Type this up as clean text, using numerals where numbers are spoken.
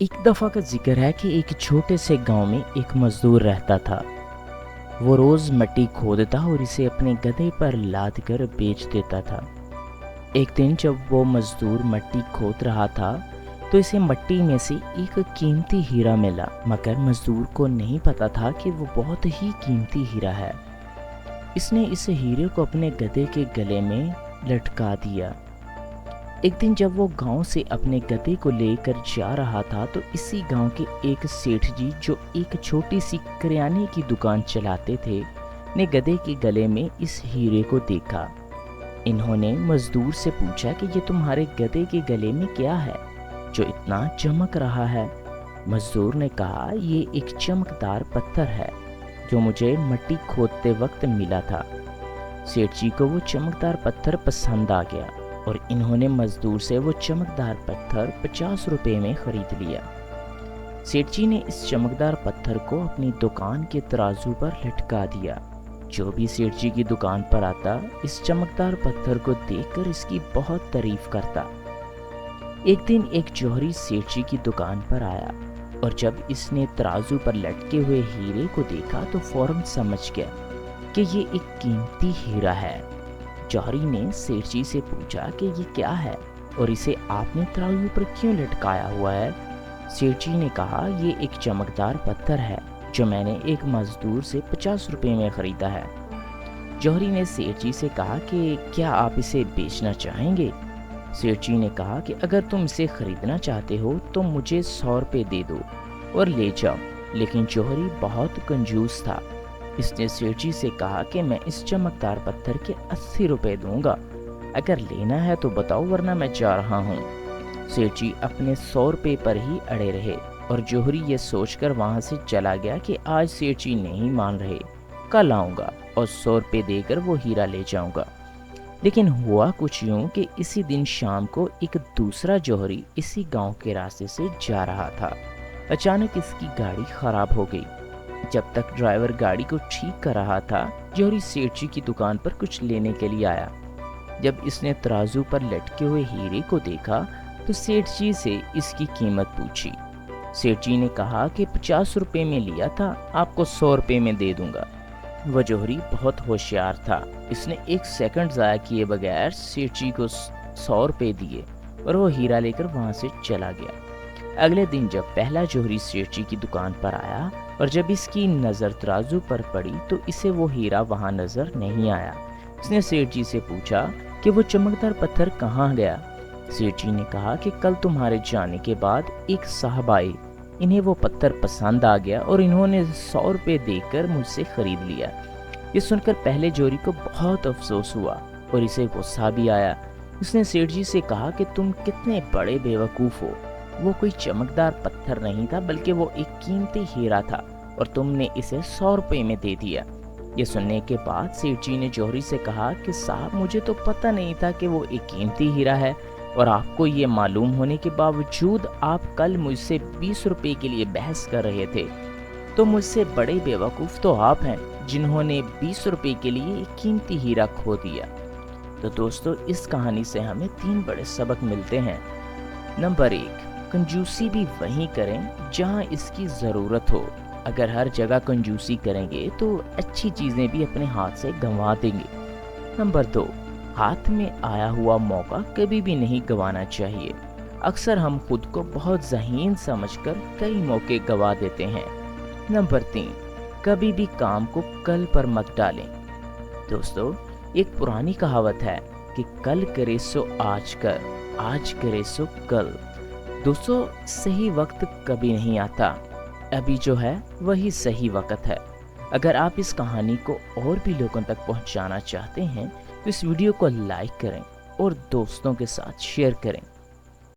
एक दफ़ा का जिक्र है कि एक छोटे से गांव में एक मज़दूर रहता था। वो रोज़ मिट्टी खोदता और इसे अपने गधे पर लाद कर बेच देता था। एक दिन जब वो मज़दूर मिट्टी खोद रहा था तो इसे मिट्टी में से एक कीमती हीरा मिला, मगर मज़दूर को नहीं पता था कि वो बहुत ही कीमती हीरा है। इसने इस हीरे को अपने गधे के गले में लटका दिया। एक दिन जब वो गांव से अपने गधे को लेकर जा रहा था तो इसी गांव के एक सेठ जी, जो एक छोटी सी करियाने की दुकान चलाते थे, ने गधे के गले में इस हीरे को देखा। इन्होंने मजदूर से पूछा कि ये तुम्हारे गधे के गले में क्या है जो इतना चमक रहा है। मजदूर ने कहा, ये एक चमकदार पत्थर है जो मुझे मिट्टी खोदते वक्त मिला था। सेठ जी को वो चमकदार पत्थर पसंद आ गया और इन्होंने मजदूर से वो चमकदार पत्थर 50 रुपए में खरीद लिया। सेठ जी ने इस चमकदार पत्थर को अपनी दुकान के तराजू पर लटका दिया। जो भी सेठ जी की दुकान पर आता, इस चमकदार पत्थर को देखकर इसकी बहुत तारीफ करता। एक दिन एक जौहरी सेठ जी की दुकान पर आया और जब इसने तराजू पर लटके हुए हीरे को देखा तो फौरन समझ गया कि ये एक कीमती हीरा है। जौहरी ने सेठ जी से पूछा कि ये क्या है और इसे आपने तराजू पर क्यों लटकाया हुआ है। सेठ जी ने कहा, ये एक चमकदार पत्थर है जो मैंने एक मजदूर से 50 रुपए में खरीदा है। जौहरी ने सेठ जी से कहा कि क्या आप इसे बेचना चाहेंगे। सेठ जी ने कहा कि अगर तुम इसे खरीदना चाहते हो तो मुझे 100 रुपये दे दो और ले जाओ। लेकिन जौहरी बहुत कंजूस था। इसने सेठ जी से कहा कि मैं इस चमकदार पत्थर के 80 रुपये दूंगा, अगर लेना है तो बताओ वरना मैं जा रहा हूँ। सेठ जी अपने 100 रुपये पर ही अड़े रहे और जौहरी ये सोचकर वहाँ से चला गया कि आज सेठ जी नहीं मान रहे, कल आऊँगा और 100 रुपये देकर वो हीरा ले जाऊँगा। लेकिन हुआ कुछ यूँ कि इसी दिन शाम को एक दूसरा जौहरी इसी गांव के रास्ते से जा रहा था। अचानक इसकी गाड़ी खराब हो गई। जब तक ड्राइवर गाड़ी को ठीक कर रहा था, जौहरी सेठ जी की दुकान पर कुछ लेने के लिए आया। जब इसने तराजू पर लटके हुए हीरे को देखा तो सेठ जी से इसकी कीमत पूछी। सेठ जी ने कहा कि 50 रुपये में लिया था, आपको 100 रुपये में दे दूंगा। वह जौहरी बहुत होशियार था। इसने एक सेकंड ज़ाया किए बगैर सेठ जी को 100 रुपये दिए और वो हीरा लेकर वहाँ से चला गया। अगले दिन जब पहला जौहरी सेठ जी की दुकान पर आया और जब इसकी नज़र तराजू पर पड़ी तो इसे वो हीरा वहाँ नज़र नहीं आया। इसने सेठ जी से पूछा कि वो चमकदार पत्थर कहाँ गया। सेठ जी ने कहा कि कल तुम्हारे जाने के बाद एक साहब आए, इन्हें वो पत्थर पसंद आ गया और इन्होंने 100 रुपये देकर मुझसे खरीद लिया। ये सुनकर पहले जौहरी को बहुत अफसोस हुआ और इसे गुस्सा भी आया। उसने सेठ जी से कहा कि तुम कितने बड़े बेवकूफ़ हो, वो कोई चमकदार पत्थर नहीं था बल्कि वो एक कीमती हीरा था और तुमने इसे 100 रुपये में दे दिया। ये सुनने के बाद सेठ जी ने जौहरी से कहा कि साहब, मुझे तो पता नहीं था कि वो एक कीमती हीरा है और आपको ये मालूम होने के बावजूद आप कल मुझसे 20 रुपये के लिए बहस कर रहे थे। तो मुझसे बड़े बेवकूफ़ तो आप हैं जिन्होंने 20 रुपये के लिए एक कीमती हीरा खो दिया। तो दोस्तों, इस कहानी से हमें 3 बड़े सबक मिलते हैं। नंबर 1, कंजूसी भी वहीं करें जहां इसकी ज़रूरत हो। अगर हर जगह कंजूसी करेंगे तो अच्छी चीज़ें भी अपने हाथ से गंवा देंगे। नंबर 2, हाथ में आया हुआ मौका कभी भी नहीं गंवाना चाहिए। अक्सर हम खुद को बहुत ज़हीन समझकर कई मौके गंवा देते हैं। नंबर 3, कभी भी काम को कल पर मत डालें। दोस्तों, एक पुरानी कहावत है कि कल करे सो आज कर, आज करे सो कल। दोस्तों, सही वक्त कभी नहीं आता, अभी जो है वही सही वक्त है। अगर आप इस कहानी को और भी लोगों तक पहुंचाना चाहते हैं तो इस वीडियो को लाइक करें और दोस्तों के साथ शेयर करें।